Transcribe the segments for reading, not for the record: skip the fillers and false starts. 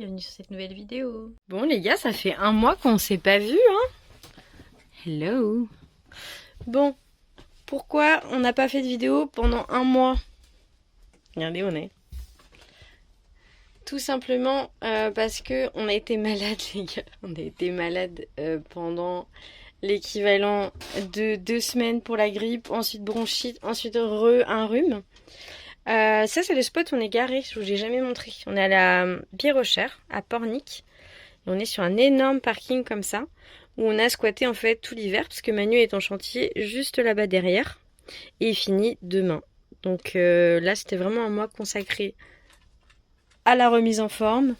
bienvenue sur cette nouvelle vidéo. Bon les gars, ça fait un mois qu'on s'est pas vu, hein. Hello. Bon, pourquoi on n'a pas fait de vidéo pendant un mois? Regardez, on est. Tout simplement parce que on a été malade les gars. On a été malade pendant l'équivalent de 2 semaines pour la grippe, ensuite bronchite, ensuite un rhume. Ça c'est le spot où on est garé, je vous ai jamais montré. On est à la Birochère, à Pornic. Et on est sur un énorme parking comme ça, où on a squatté en fait tout l'hiver, parce que Manu est en chantier juste là-bas derrière. Et il finit demain. Donc là c'était vraiment un mois consacré à la remise en forme.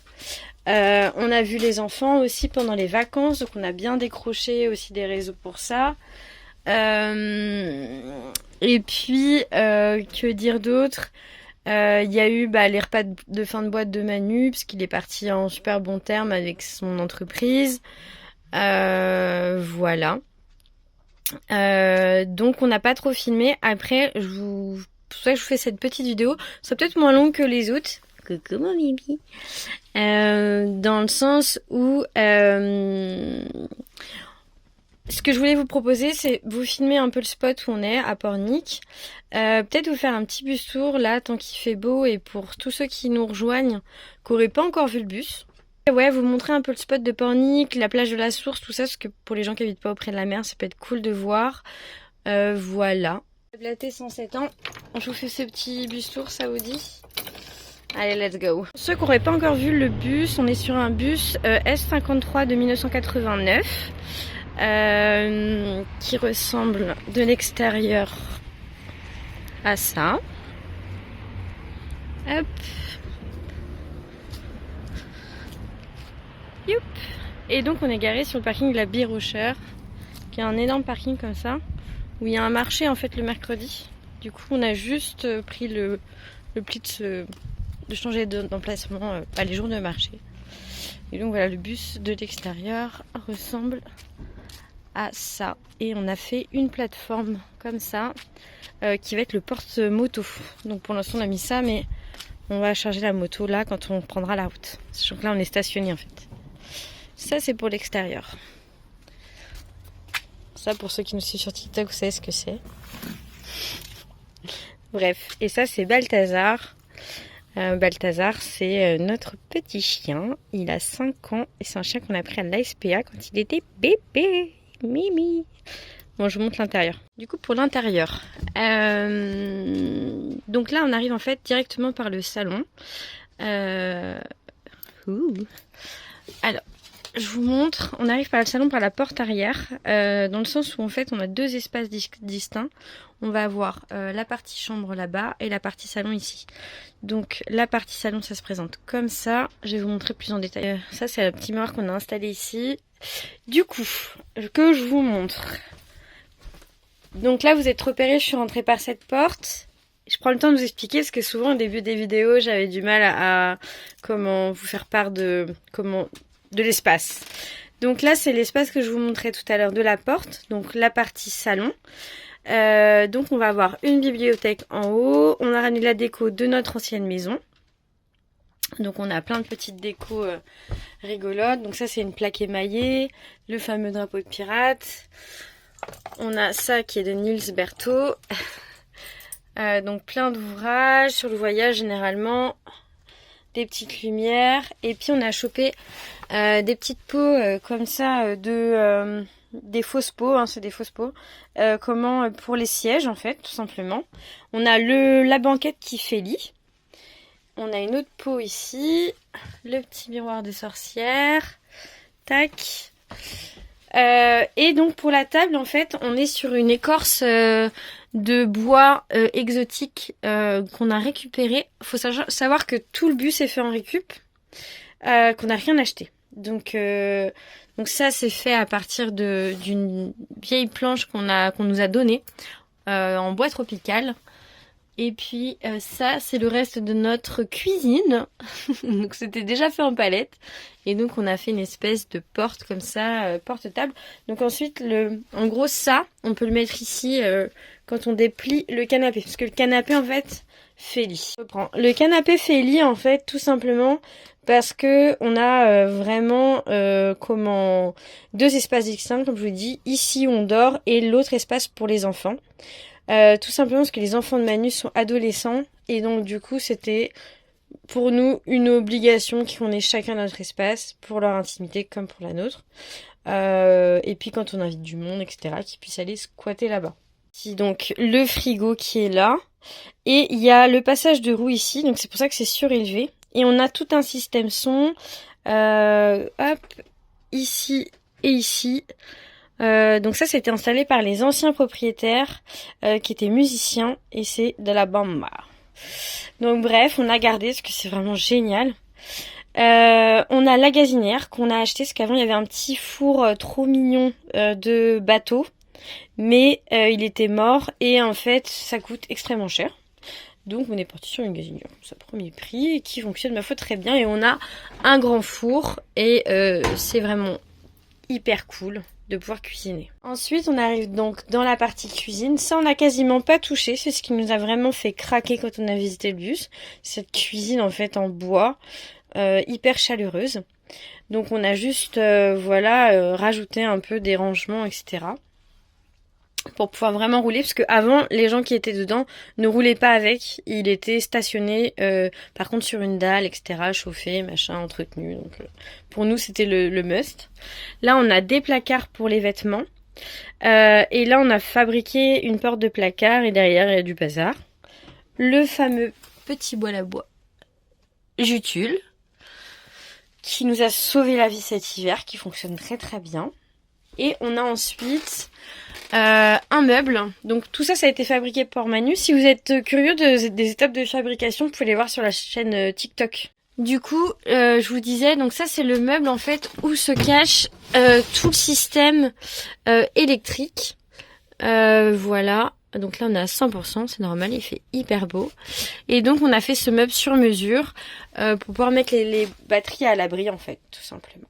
On a vu les enfants aussi pendant les vacances, donc on a bien décroché aussi des réseaux pour ça. Et puis, que dire d'autre? Il y a eu les repas de fin de boîte de Manu, parce qu'il est parti en super bon terme avec son entreprise. Voilà. Donc on n'a pas trop filmé. Après, c'est pour ça que je vous fais cette petite vidéo. C'est peut-être moins longue que les autres. Coucou mon bibi. Dans le sens où ce que je voulais vous proposer, c'est vous filmer un peu le spot où on est, à Pornic. Peut-être vous faire un petit bus tour là, tant qu'il fait beau, et pour tous ceux qui nous rejoignent, qui n'auraient pas encore vu le bus. Et ouais, vous montrer un peu le spot de Pornic, la plage de la Source, tout ça, parce que pour les gens qui habitent pas auprès de la mer, ça peut être cool de voir. Voilà. Blaté 107 ans, je vous fais ce petit bus tour, ça vous dit? Allez, let's go. Pour ceux qui n'auraient pas encore vu le bus, on est sur un bus S53 de 1989. Qui ressemble de l'extérieur à ça. Hop. Youp. Et donc on est garé sur le parking de la Birochère, qui est un énorme parking comme ça, où il y a un marché en fait le mercredi. Du coup on a juste pris le pli de changer d'emplacement les jours de marché. Et donc voilà, le bus de l'extérieur ressemble à ça. Et on a fait une plateforme comme ça qui va être le porte-moto. Donc pour l'instant on a mis ça, mais on va charger la moto là quand on prendra la route. Sachant que là on est stationné en fait. Ça c'est pour l'extérieur. Ça pour ceux qui nous suivent sur TikTok, vous savez ce que c'est. Bref, et ça c'est Balthazar. Balthazar c'est notre petit chien. Il a 5 ans et c'est un chien qu'on a pris à l'ASPA quand il était bébé. Mimi. Bon, je vous montre l'intérieur. Du coup, pour l'intérieur, donc là, on arrive en fait directement par le salon. Alors, je vous montre. On arrive par le salon par la porte arrière, dans le sens où en fait, on a 2 espaces distincts. On va avoir la partie chambre là-bas et la partie salon ici. Donc la partie salon, ça se présente comme ça. Je vais vous montrer plus en détail. Ça, c'est la petite miroir qu'on a installé ici. Du coup, que je vous montre. Donc là, vous êtes repérés, je suis rentrée par cette porte. Je prends le temps de vous expliquer parce que souvent au début des vidéos, j'avais du mal à comment vous faire part de l'espace. Donc là, c'est l'espace que je vous montrais tout à l'heure de la porte. Donc la partie salon. Donc on va avoir une bibliothèque en haut. On a ramené la déco de notre ancienne maison. Donc on a plein de petites décos rigolotes. Donc ça c'est une plaque émaillée, le fameux drapeau de pirate. On a ça qui est de Niels Berthaud. Donc plein d'ouvrages sur le voyage généralement, des petites lumières. Et puis on a chopé des petites pots comme ça des fausses pots, hein, c'est des fausses pots. Pour les sièges en fait, tout simplement. On a la banquette qui fait lit. On a une autre peau ici, le petit miroir de sorcière, tac. Et donc pour la table, en fait, on est sur une écorce de bois exotique qu'on a récupéré. Faut savoir que tout le bus est fait en récup, qu'on n'a rien acheté. Donc ça, c'est fait à partir d'une vieille planche qu'on nous a donnée en bois tropical. Et puis ça, c'est le reste de notre cuisine. Donc c'était déjà fait en palette. Et donc on a fait une espèce de porte comme ça, porte-table. Donc ensuite, en gros ça, on peut le mettre ici quand on déplie le canapé. Parce que le canapé en fait fait lit. Le canapé fait lit en fait tout simplement parce que on a vraiment deux espaces distincts comme je vous dis. Ici on dort et l'autre espace pour les enfants. Tout simplement parce que les enfants de Manu sont adolescents et donc du coup c'était pour nous une obligation qu'on ait chacun notre espace pour leur intimité comme pour la nôtre. Et puis quand on invite du monde, etc., qu'ils puissent aller squatter là-bas. Ici donc le frigo qui est là et il y a le passage de roue ici, donc c'est pour ça que c'est surélevé. Et on a tout un système son, hop, ici et ici. Donc ça c'était installé par les anciens propriétaires qui étaient musiciens et c'est de la bamba. Donc bref, on a gardé parce que c'est vraiment génial. On a la gazinière qu'on a acheté parce qu'avant il y avait un petit four trop mignon de bateau, mais il était mort et en fait ça coûte extrêmement cher. Donc on est parti sur une gazinière, ça premier prix, qui fonctionne ma foi très bien et on a un grand four et c'est vraiment hyper cool de pouvoir cuisiner. Ensuite, on arrive donc dans la partie cuisine. Ça, on n'a quasiment pas touché. C'est ce qui nous a vraiment fait craquer quand on a visité le bus. Cette cuisine, en fait, en bois, hyper chaleureuse. Donc, on a juste, rajouté un peu des rangements, etc. pour pouvoir vraiment rouler, parce que avant les gens qui étaient dedans ne roulaient pas avec, il était stationné par contre sur une dalle, etc., chauffé, machin, entretenu, donc pour nous c'était le must. Là on a des placards pour les vêtements, et là on a fabriqué une porte de placard et derrière il y a du bazar. Le fameux petit bois à bois Jutule qui nous a sauvé la vie cet hiver, qui fonctionne très très bien. Et on a ensuite un meuble. Donc tout ça, ça a été fabriqué par Manu. Si vous êtes curieux des étapes de fabrication, vous pouvez les voir sur la chaîne TikTok. Du coup, je vous disais, donc ça c'est le meuble en fait où se cache tout le système électrique. Voilà. Donc là on est à 100%, c'est normal, il fait hyper beau. Et donc on a fait ce meuble sur mesure pour pouvoir mettre les batteries à l'abri en fait, tout simplement.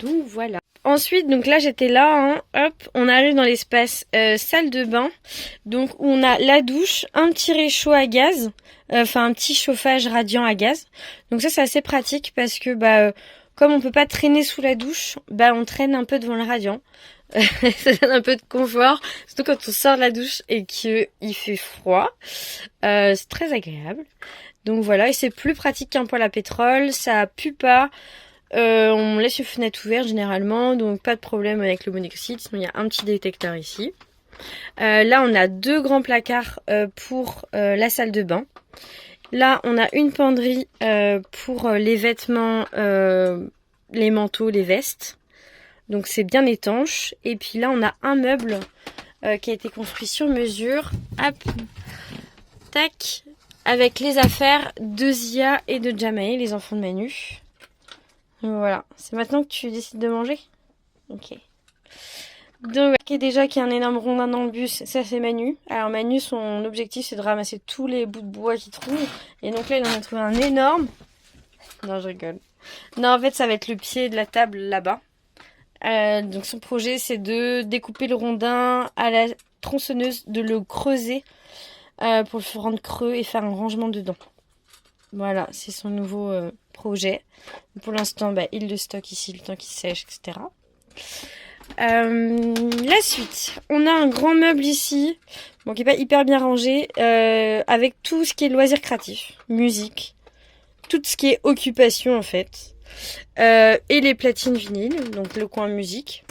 Donc voilà. Ensuite, donc là j'étais là, hein, hop, on arrive dans l'espace salle de bain, donc où on a la douche, un petit réchaud à gaz, un petit chauffage radiant à gaz. Donc ça c'est assez pratique parce que comme on peut pas traîner sous la douche, on traîne un peu devant le radiant. Ça donne un peu de confort, surtout quand on sort de la douche et qu'il fait froid. C'est très agréable. Donc voilà, et c'est plus pratique qu'un poêle à pétrole, ça pue pas. On laisse les fenêtres ouvertes généralement, donc pas de problème avec le monoxyde. Sinon il y a un petit détecteur ici. Là on a deux grands placards pour la salle de bain. Là on a une penderie pour les vêtements, les manteaux, les vestes. Donc c'est bien étanche. Et puis là on a un meuble qui a été construit sur mesure. Hop, tac, avec les affaires de Zia et de Jamae, les enfants de Manu. Voilà, c'est maintenant que tu décides de manger? Ok. Donc, déjà qu'il y a un énorme rondin dans le bus, ça c'est Manu. Alors Manu, son objectif c'est de ramasser tous les bouts de bois qu'il trouve. Et donc là, il en a trouvé un énorme. Non, je rigole. Non, en fait, ça va être le pied de la table là-bas. Donc son projet c'est de découper le rondin à la tronçonneuse, de le creuser pour le rendre creux et faire un rangement dedans. Voilà, c'est son nouveau projet. Pour l'instant, il le stocke ici le temps qu'il sèche, etc. La suite, on a un grand meuble ici, qui est pas hyper bien rangé, avec tout ce qui est loisirs créatifs, musique, tout ce qui est occupation en fait, et les platines vinyles, donc le coin musique,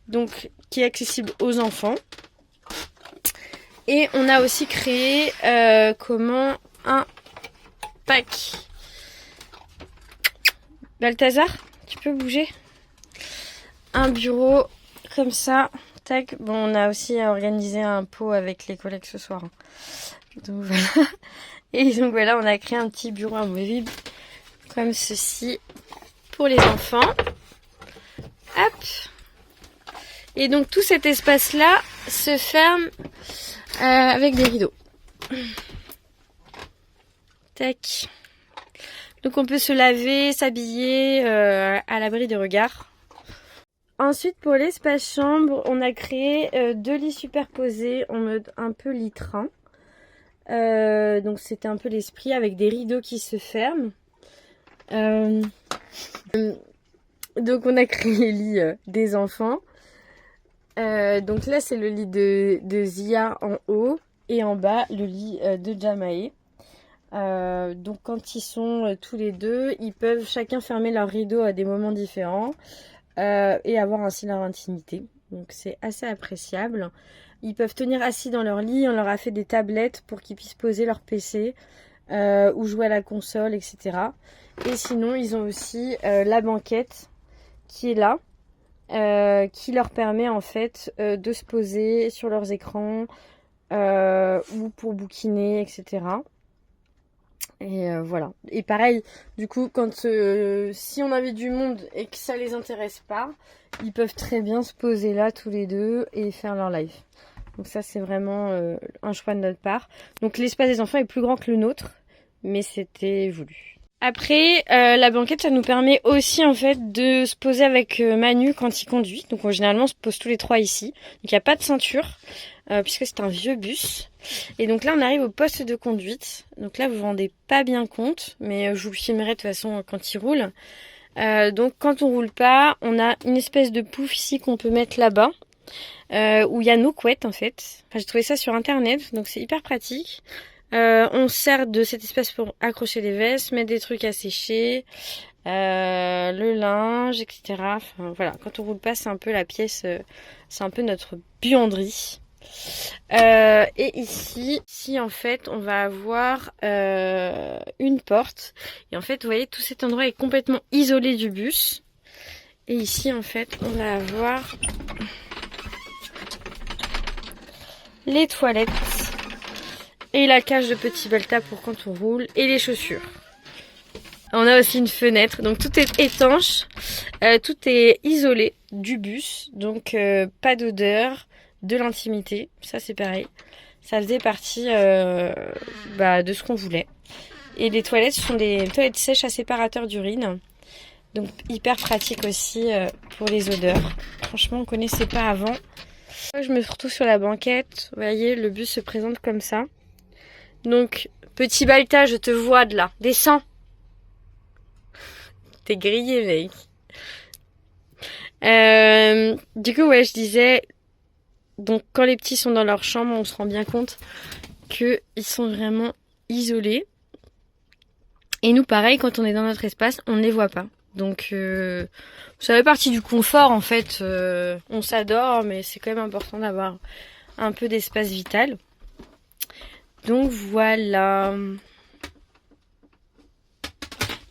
donc qui est accessible aux enfants. Et on a aussi créé un pack. Balthazar, tu peux bouger? Un bureau comme ça, tac. Bon, on a aussi organisé un pot avec les collègues ce soir. Donc voilà. Et donc voilà, on a créé un petit bureau amovible comme ceci pour les enfants. Hop. Et donc tout cet espace-là se ferme avec des rideaux. Tac. Donc on peut se laver, s'habiller à l'abri des regards. Ensuite pour l'espace chambre, on a créé 2 lits superposés en mode un peu litrin. Donc c'était un peu l'esprit avec des rideaux qui se ferment. Donc on a créé les lits des enfants. Donc là c'est le lit de Zia en haut et en bas le lit de Jamae. Donc quand ils sont tous les deux, ils peuvent chacun fermer leurs rideaux à des moments différents et avoir ainsi leur intimité. Donc c'est assez appréciable. Ils peuvent tenir assis dans leur lit, on leur a fait des tablettes pour qu'ils puissent poser leur PC ou jouer à la console, etc. Et sinon ils ont aussi la banquette qui est là. Qui leur permet en fait de se poser sur leurs écrans ou pour bouquiner, etc. Et voilà. Et pareil, du coup, quand si on avait du monde et que ça les intéresse pas, ils peuvent très bien se poser là tous les deux et faire leur live. Donc ça, c'est vraiment un choix de notre part. Donc l'espace des enfants est plus grand que le nôtre, mais c'était voulu. Après, la banquette, ça nous permet aussi en fait de se poser avec Manu quand il conduit. Donc généralement, on se pose tous les trois ici. Donc il n'y a pas de ceinture, puisque c'est un vieux bus. Et donc là, on arrive au poste de conduite. Donc là, vous vous rendez pas bien compte, mais je vous filmerai de toute façon quand il roule. Donc quand on roule pas, on a une espèce de pouf ici qu'on peut mettre là-bas, où il y a nos couettes en fait. Enfin, j'ai trouvé ça sur internet, donc c'est hyper pratique. On sert de cet espace pour accrocher les vestes, mettre des trucs à sécher, le linge, etc. Enfin, voilà, quand on roule pas, c'est un peu la pièce, c'est un peu notre buanderie. Et ici en fait, on va avoir une porte. Et en fait, vous voyez, tout cet endroit est complètement isolé du bus. Et ici, en fait, on va avoir les toilettes. Et la cage de petit Balta pour quand on roule. Et les chaussures. On a aussi une fenêtre. Donc tout est étanche. Tout est isolé du bus. Donc pas d'odeur. De l'intimité. Ça c'est pareil. Ça faisait partie de ce qu'on voulait. Et les toilettes sont des toilettes sèches à séparateur d'urine. Donc hyper pratique aussi pour les odeurs. Franchement on connaissait pas avant. Je me retrouve sur la banquette. Vous voyez le bus se présente comme ça. Donc, petit Balta, je te vois de là. Descends. T'es grillé, mec. Du coup, ouais, je disais... Donc, quand les petits sont dans leur chambre, on se rend bien compte qu'ils sont vraiment isolés. Et nous, pareil, quand on est dans notre espace, on ne les voit pas. Donc, ça fait partie du confort, en fait. On s'adore, mais c'est quand même important d'avoir un peu d'espace vital. Donc voilà.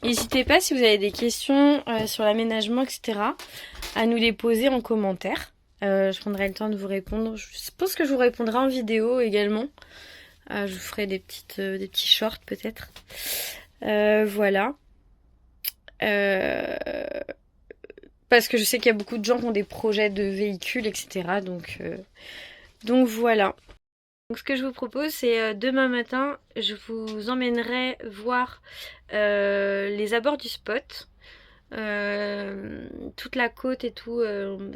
N'hésitez pas si vous avez des questions sur l'aménagement, etc. à nous les poser en commentaire. Je prendrai le temps de vous répondre. Je pense que je vous répondrai en vidéo également. Je vous ferai des petits shorts peut-être. Voilà. Parce que je sais qu'il y a beaucoup de gens qui ont des projets de véhicules, etc. Donc voilà. Donc ce que je vous propose, c'est demain matin, je vous emmènerai voir les abords du spot, toute la côte et tout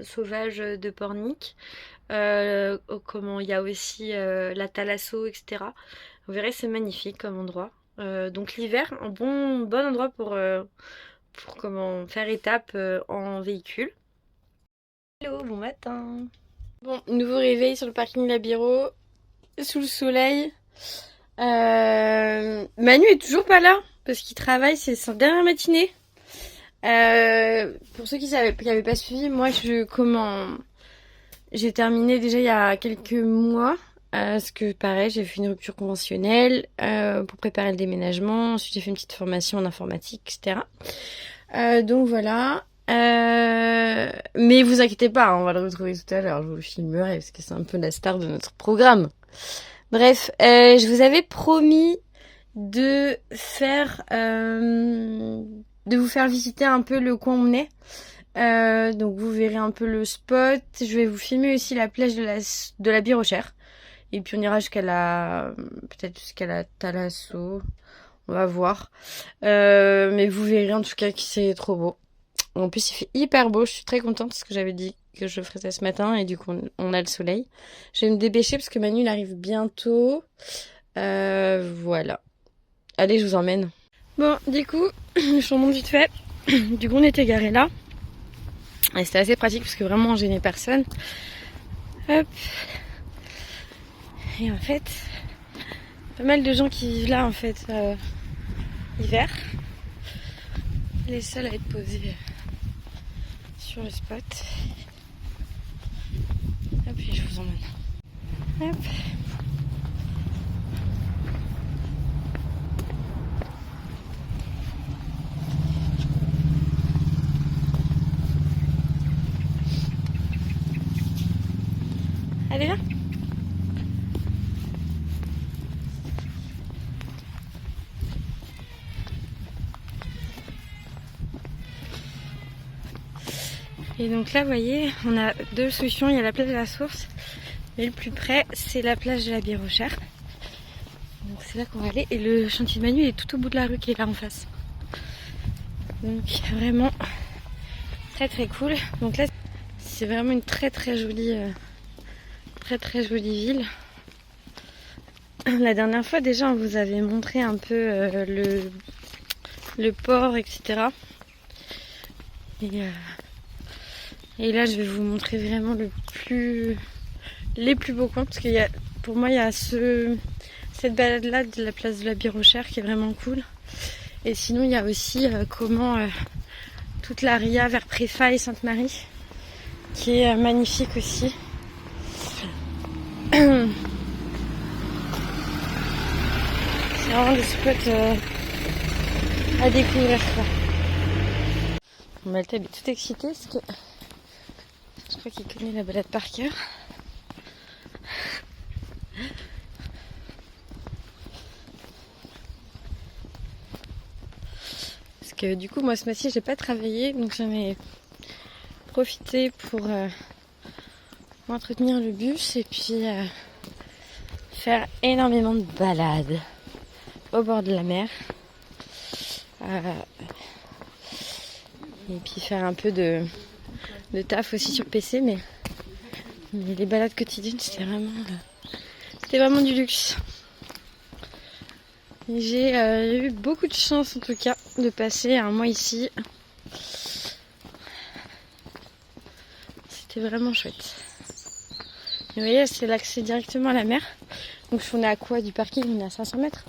sauvage de Pornic. Comment il y a aussi la Thalasso, etc. Vous verrez, c'est magnifique comme endroit. Donc l'hiver, un bon endroit pour comment faire étape en véhicule. Hello, bon matin. Bon, nouveau réveil sur le parking de la Biro. Sous le soleil. Manu est toujours pas là parce qu'il travaille, c'est sa dernière matinée. Pour ceux qui n'avaient pas suivi, moi j'ai terminé déjà il y a quelques mois. Parce que pareil, j'ai fait une rupture conventionnelle pour préparer le déménagement. Ensuite j'ai fait une petite formation en informatique, etc. Donc voilà. Mais vous inquiétez pas, on va le retrouver tout à l'heure. Je vous le filmerai parce que c'est un peu la star de notre programme. Bref, je vous avais promis de vous faire visiter un peu le coin où on est. Donc vous verrez un peu le spot. Je vais vous filmer aussi la plage de la Birochère, Et puis on ira jusqu'à peut-être jusqu'à la Thalasso. On va voir. Mais vous verrez en tout cas que c'est trop beau. En plus, il fait hyper beau. Je suis très contente parce que j'avais dit que je ferais ça ce matin et du coup, on a le soleil. Je vais me dépêcher parce que Manu il arrive bientôt. Voilà. Allez, je vous emmène. Bon, du coup, je remonte vite fait. Du coup, on était garés là. Et c'était assez pratique parce que vraiment, on gênait personne. Hop. Et en fait, pas mal de gens qui vivent là en fait hiver. Les seuls à être posés sur le spot. Hop, et je vous emmène. Hop. Allez là. Et donc là, vous voyez, on a deux solutions. Il y a la plage de la Source, mais le plus près, c'est la plage de la Birochère. Donc c'est là qu'on va aller. Et le chantier de Manu est tout au bout de la rue qui est là en face. Donc vraiment très très cool. Donc là, c'est vraiment une très très jolie ville. La dernière fois déjà, on vous avait montré un peu le port, etc. Et là, je vais vous montrer vraiment les plus beaux coins. Parce qu'il y a, pour moi, il y a cette balade-là de la place de la Birochère qui est vraiment cool. Et sinon, il y a aussi toute la ria vers Préfa et Sainte-Marie qui est magnifique aussi. C'est vraiment des spots à découvrir, quoi. Bon, Maltab est tout excité parce que je crois qu'il connaît la balade par cœur. Parce que du coup, moi ce mois-ci, j'ai pas travaillé, donc j'en ai profité pour m'entretenir le bus et puis faire énormément de balades au bord de la mer. Et puis faire un peu de taf aussi sur PC, mais les balades quotidiennes, c'était vraiment du luxe. Et j'ai eu beaucoup de chance en tout cas de passer un mois ici. C'était vraiment chouette. Et vous voyez, c'est l'accès directement à la mer. Donc on est à quoi du parking? On est à 500 mètres.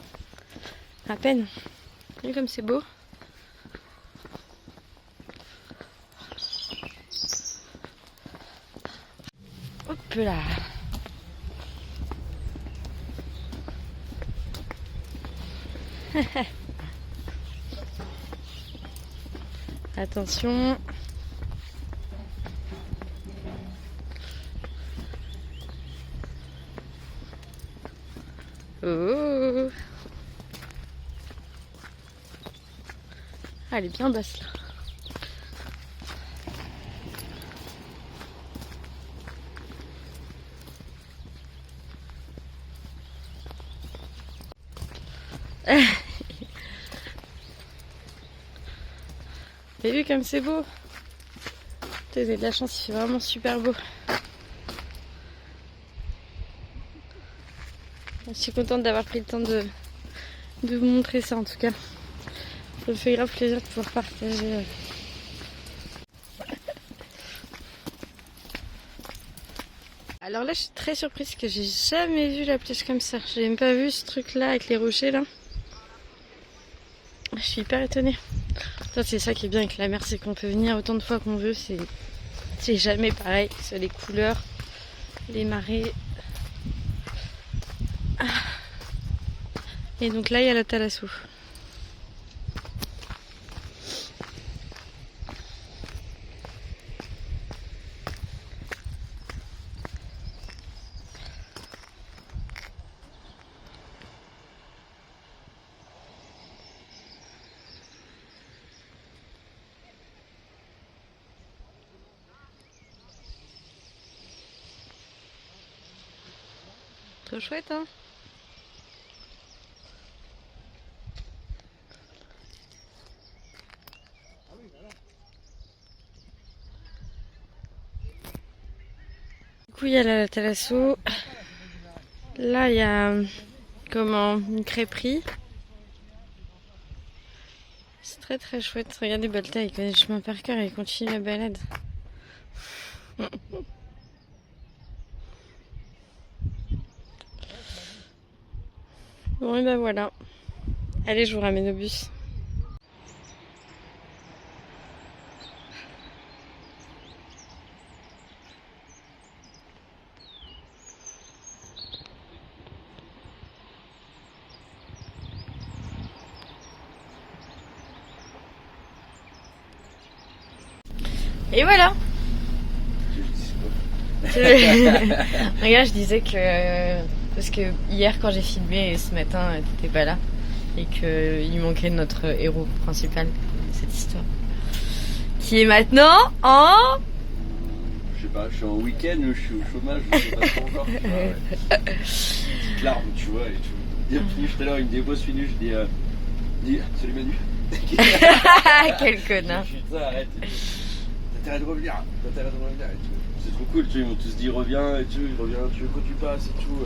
À peine. Vous voyez comme c'est beau. Hop là. Attention. Oh. Ah, elle est bien basse là. Vous avez vu comme c'est beau? Vous avez de la chance, il fait vraiment super beau. Je suis contente d'avoir pris le temps de vous montrer ça en tout cas. Ça me fait grave plaisir de pouvoir partager. Alors là, je suis très surprise parce que j'ai jamais vu la plage comme ça. J'ai même pas vu ce truc là avec les rochers là. Je suis hyper étonnée. C'est ça qui est bien avec la mer, c'est qu'on peut venir autant de fois qu'on veut. C'est jamais pareil. C'est les couleurs, les marées. Et donc là, il y a la Thalasso. Trop chouette, hein. Du coup, il y a la thalasso. Là, il y a une crêperie. C'est très très chouette. Regardez, Balta, il connaît le chemin par cœur et il continue la balade. Bon, et ben voilà. Allez, je vous ramène au bus. Et voilà. Regarde, je disais que... parce que hier, quand j'ai filmé, et ce matin, t'étais pas là. Et qu'il manquait notre héros principal de cette histoire. Qui est maintenant en... Je sais pas, je suis en week-end, je suis au chômage, je sais pas trop encore. Petite larme, tu vois, et tout. Fini, je suis là, il me dépose fini, je dis salut Manu. Quel connard. Putain, arrête. T'as intérêt de revenir, et tout. C'est trop cool, tu vois, ils m'ont tous dit reviens et tout, reviens, tu veux quand tu passes et tout.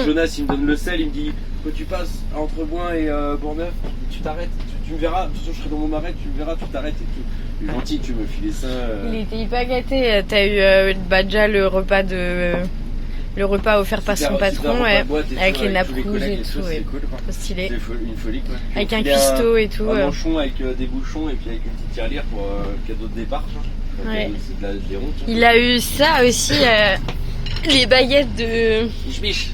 Jonas, il me donne le sel, il me dit quand tu passes entre Boin et Bourneuf, tu t'arrêtes, tu me verras, de toute façon je serai dans mon marais, tu me verras, tu t'arrêtes et tout. Il est gentil, tu me filais ça. Il était hyper gâté, t'as eu déjà le repas offert par son patron, ouais, avec les nappes rouges et tout, ouais. Cool, trop stylé. C'est une folie quoi. Avec un cuistot et tout. Un manchon avec des bouchons et puis avec une petite tirelire pour cadeau de départ. Ouais. C'est de des ronds. Il a eu ça aussi, les baguettes de... Mich.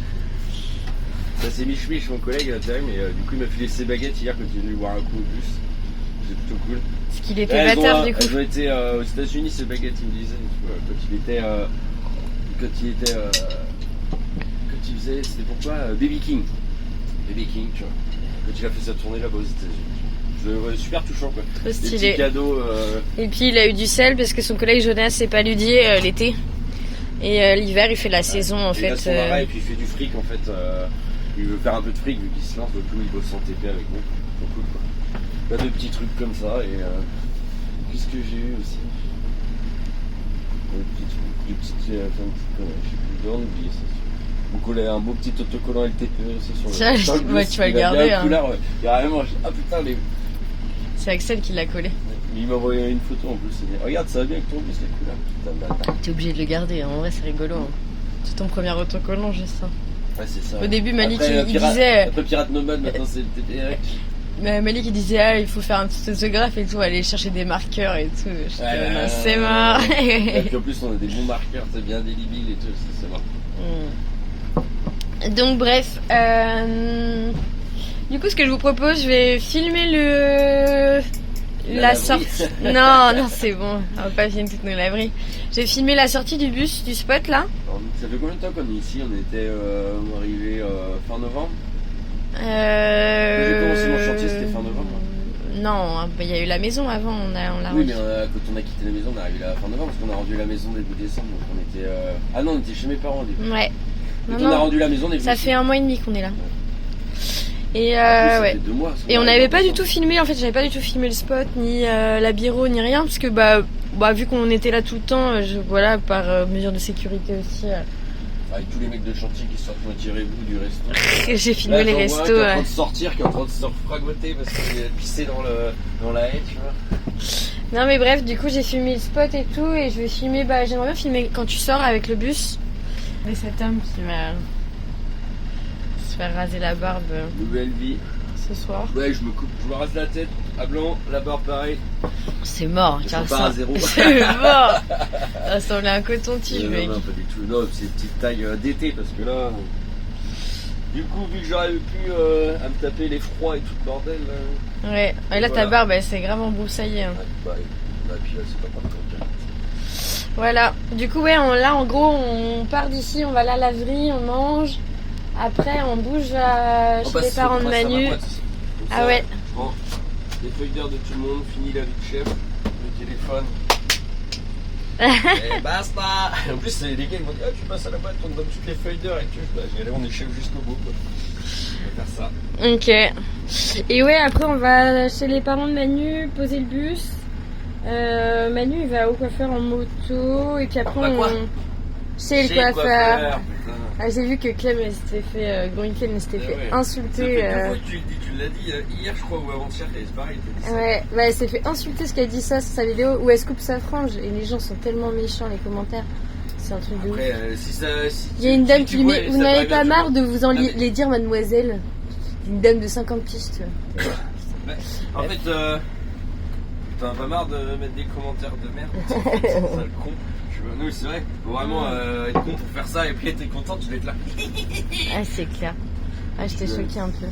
Ça c'est Mich, mon collègue, mais du coup il m'a filé ses baguettes hier quand il est venu boire un coup au bus. C'est plutôt cool. Parce qu'il était bâtard du coup. Elles ont été aux États-Unis ces baguettes, il me disait. Quand il faisait, c'était pourquoi Baby King, tu vois. Quand il a fait sa tournée là-bas aux États-Unis. Super touchant quoi. Trop stylé. Des petits cadeaux. Et puis il a eu du sel parce que son collègue Jonas s'est paludé l'été. Et l'hiver il fait la saison en fait. Il a son marais et puis il fait du fric en fait. Il veut faire un peu de fric vu qu'il se lance, donc il bosse en TP avec nous. Trop cool quoi. Plein de petits trucs comme ça et qu'est-ce que j'ai eu aussi? Des petites je sais plus, j'en oublie ça. Donc on a un beau petit autocollant LTP aussi sur le ouais, tu vas le garder. Hein. Couleur, ouais. Carrément, ah putain, les... C'est Axel qui l'a collé. Il m'a envoyé une photo en plus. Il dit, regarde, ça va bien avec ton bus, les couleurs. T'es obligé de le garder, hein. En vrai c'est rigolo. Hein. C'est ton premier autocollant, juste ça. Ouais, c'est ça. Au début, Malik après, il disait. Après Pirate Nomade, maintenant c'est le TPR. Malik il disait il faut faire un petit autographe et tout, aller chercher des marqueurs et tout. C'est mort. Et puis en plus on a des bons marqueurs, c'est bien délibiles et tout, c'est mort. Donc bref, du coup ce que je vous propose, je vais filmer la sortie. Non, c'est bon, on va pas filmer toutes nos laveries. J'ai filmé la sortie du bus, du spot là. Alors, ça fait combien de temps qu'on est ici? On était arrivé fin novembre. J'ai commencé mon chantier, c'était fin novembre. Non, il y a eu la maison avant, on l'a Oui, mais quand on a quitté la maison, on est arrivé là fin novembre parce qu'on a rendu la maison début décembre. Donc on était. Ah non, on était chez mes parents au début. Ouais. On a rendu la maison début Ça fait 1 mois et demi qu'on est là. Et ouais. 2 mois, et on n'avait pas du tout filmé, en fait, j'avais pas du tout filmé le spot, ni la bureau, ni rien, parce que vu qu'on était là tout le temps, voilà, par mesure de sécurité aussi. Avec tous les mecs de chantier qui sortent tirez-vous du resto. J'ai filmé les restos. Qui est en train de sortir, qui est en train de se fragoter parce qu'il a pissé dans la haie, tu vois. Non mais bref, du coup j'ai filmé le spot et tout, et je vais filmer, j'aimerais bien filmer quand tu sors avec le bus. Et cet homme qui va se faire raser la barbe. Nouvelle vie. Ce soir. Ouais, je me rase la tête à blanc, la barbe pareil. C'est mort, ça part à zéro. C'est mort. Ça ressemble à un coton-tige, mec. Non, pas du tout. Non, c'est une petite taille d'été parce que là. Du coup, vu que j'aurais pu à me taper les froids et tout le bordel. Ouais, et là ta barbe elle s'est grave embroussaillée. Hein. Ouais, puis là c'est pas partout. Voilà, du coup, ouais, là en gros, on part d'ici, on va à la laverie, on mange. Après, on bouge chez les parents de Manu. Ah ouais. Je prends les feuilles d'heure de tout le monde, fini la vie de chef, le téléphone. Et basta. Et en plus, les gars ils m'ont dit, ah, tu passes à la boîte, on te donne toutes les feuilles d'heure et tout. Bah, j'y allais, on est chef jusqu'au bout, quoi. On va faire ça. Ok. Et ouais, après on va chez les parents de Manu, poser le bus. Manu il va au coiffeur en moto et puis après chez le coiffeur. Ah, j'ai vu que Clem s'était fait, Clem s'était fait insulter. Tu l'as dit hier, je crois, ou avant-hier, c'est pareil. Ouais, bah, elle s'est fait insulter ce qu'elle dit ça sur sa vidéo où elle se coupe sa frange et les gens sont tellement méchants, les commentaires. C'est un truc de ouf. Il y a une dame qui lui met, vous n'avez pas marre de vous les dire, mademoiselle? Une dame de 50 piges, tu vois. Ouais. En fait, t'en as pas marre de mettre des commentaires de merde? C'est ça le con. Nous, c'est vrai, faut vraiment être con pour faire ça et puis être content, tu vas être là. Ah, c'est clair. Ah, j'étais choquée un peu.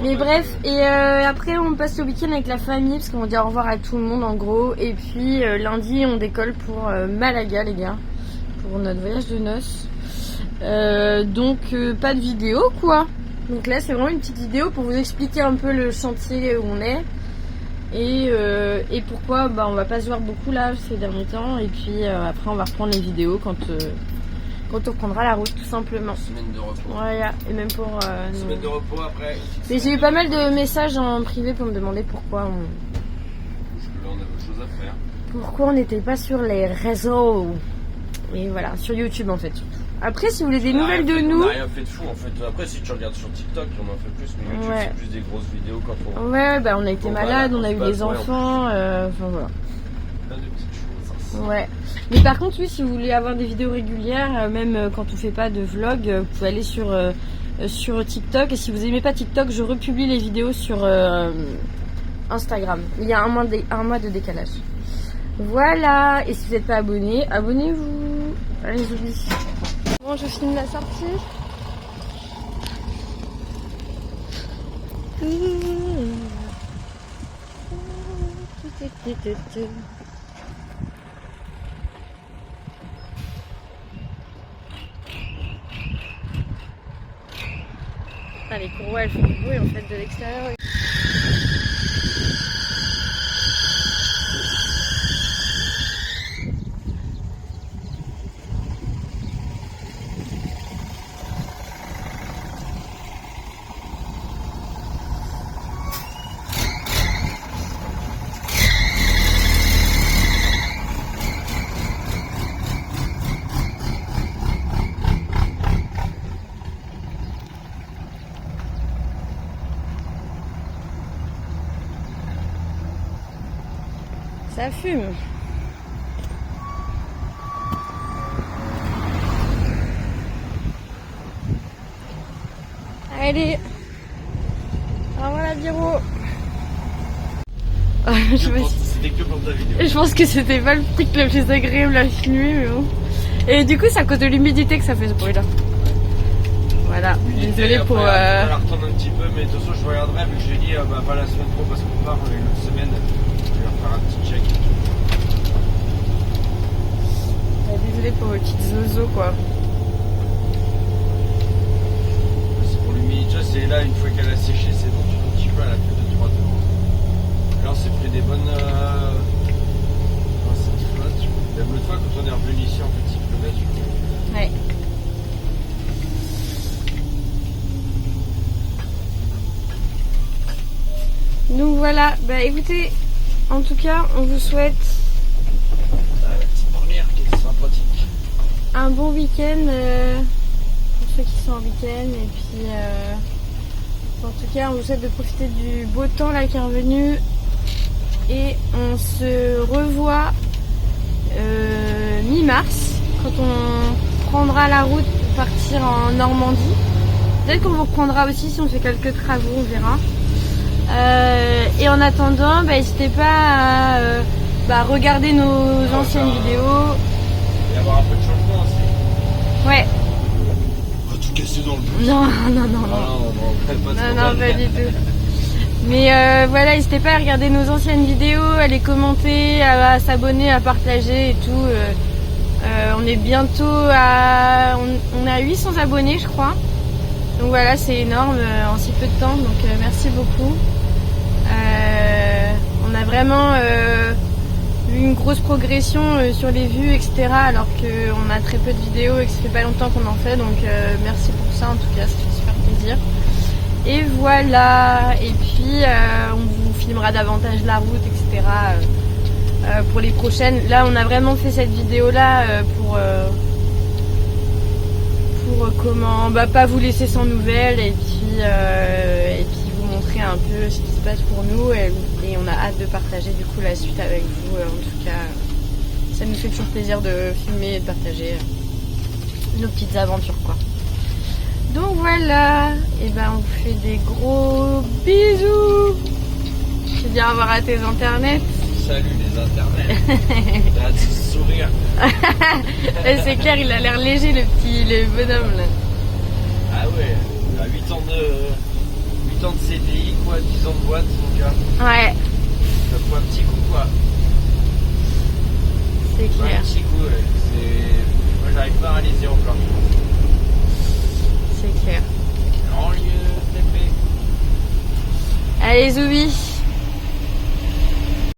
Mais bref, et après on passe le week-end avec la famille parce qu'on dit au revoir à tout le monde en gros. Et puis lundi on décolle pour Malaga les gars, pour notre voyage de noces. Donc pas de vidéo quoi. Donc là c'est vraiment une petite vidéo pour vous expliquer un peu le chantier où on est. Et pourquoi bah, on va pas se voir beaucoup là ces derniers temps. Et puis après on va reprendre les vidéos quand on reprendra la route tout simplement. Semaine de repos. Voilà, et même pour semaine de repos après. Mais j'ai eu pas mal de messages en privé pour me demander pourquoi on. Parce que là on a autre chose à faire. Pourquoi on n'était pas sur les réseaux. Et voilà, sur YouTube en fait. Après si vous voulez des nouvelles de nous. On n'a rien fait de fou en fait. Après si tu regardes sur TikTok on en fait plus, mais YouTube c'est plus des grosses vidéos quand on. Ouais bah on a été malade, on a eu des enfants, enfin voilà. Plein de petites choses. Ouais. Mais par contre oui si vous voulez avoir des vidéos régulières, même quand on fait pas de vlog, vous pouvez aller sur TikTok. Et si vous aimez pas TikTok, je republie les vidéos sur Instagram. Il y a un mois de décalage. Voilà. Et si vous n'êtes pas abonné, abonnez-vous. Allez j'oublie. Bon, je filme la sortie. Ah, les courroies elles font du bruit en fait de l'extérieur. Ça fume. Allez. Au revoir la bureau. C'était que pour ta vidéo. Je pense que c'était pas le truc le plus agréable à filmer, mais bon. Et du coup, c'est à cause de l'humidité que ça fait ce bruit là. Voilà, désolé pour. On va la retendre un petit peu, mais de toute façon, je regarderai, mais je lui ai dit, pas la semaine pro parce qu'on part une autre semaine. Je vais leur faire un petit check. Désolé pour vos petites zozo quoi. C'est pour l'humidité, c'est là, une fois qu'elle a séché, c'est bon, tu un petit peu, elle a fait 2-3 tours. Alors, c'est pris des bonnes. C'est flotte. Même l'autre fois, quand on est revenu ici, en fait, il pleuvait. Ouais. Donc voilà, bah écoutez, en tout cas, on vous souhaite la petite première qui est sympathique. Un bon week-end pour ceux qui sont en week-end. Et puis, en tout cas, on vous souhaite de profiter du beau temps là qui est revenu. Et on se revoit mi-mars quand on prendra la route pour partir en Normandie. Peut-être qu'on vous reprendra aussi si on fait quelques travaux, on verra. Et en attendant, n'hésitez pas à regarder nos anciennes vidéos. Et avoir un peu de changement aussi. Ouais. Pas tout casser dans le bus. Non, pas du tout. Mais voilà, n'hésitez pas à regarder nos anciennes vidéos, à les commenter, à s'abonner, à partager et tout. On est bientôt à... On est à 800 abonnés, je crois. Donc voilà, c'est énorme en si peu de temps. Donc merci beaucoup. On a vraiment une grosse progression sur les vues, etc. Alors qu'on a très peu de vidéos et que ça fait pas longtemps qu'on en fait. Donc merci pour ça en tout cas, ça fait super plaisir. Et voilà, et puis on vous filmera davantage la route, etc. Pour les prochaines. Là on a vraiment fait cette vidéo là pour comment pas vous laisser sans nouvelles et puis vous montrer un peu ce qui se passe pour nous et on a hâte de partager du coup la suite avec vous. En tout cas ça nous fait toujours plaisir de filmer et de partager nos petites aventures quoi. Donc voilà, et on vous fait des gros bisous. Je dis au revoir à tes internets. Salut les internets. T'as un petit sourire. C'est clair, il a l'air léger le bonhomme là. Ah ouais, à 8 ans de CDI quoi, 10 ans de boîte mon gars. Ouais. Ça fait un petit coup quoi. C'est clair. Un petit coup ouais. Moi j'arrive pas à réaliser encore. C'est clair. En lieu d'épée. Allez Zoubi.